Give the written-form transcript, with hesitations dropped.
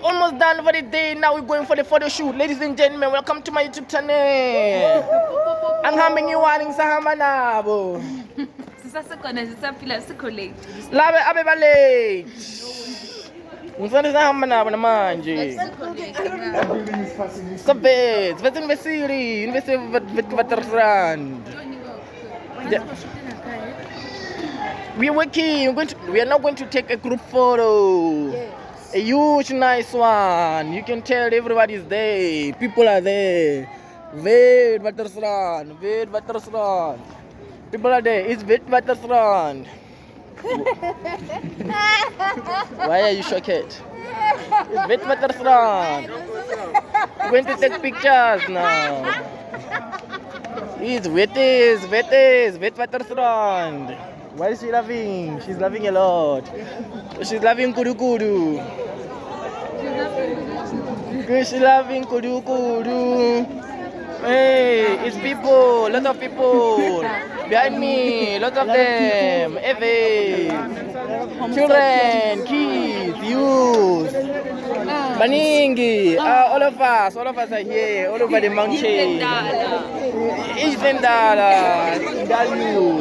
Almost done for the day. Now we're going for the photo shoot. Ladies and gentlemen, welcome to my YouTube channel. Ang haming iwaning sa hamanabo. Sisasekhona sisaphila sikho late. Labe abe ba late. Ngifuna sa hamanabo namanje. Sabet, vet university, university veteran. We're working. We are now going to take a group photo. Yes. A huge, nice one. You can tell everybody's there. People are there. Wait, Watersrand. Wait, Watersrand. People are there. It's Wait, Watersrand. Why are you shocked? It's Wait, Watersrand. We're going to take pictures now. It's Wait, Watersrand. Why is she laughing? She's laughing a lot. She's laughing kudu kudu. She's laughing kudu kudu. Hey, it's people, lot of people. Behind me, lot of them. Eve, children, kids, youth. Maningi, all of us are here, all over the mountain. East Ndala, Dalu.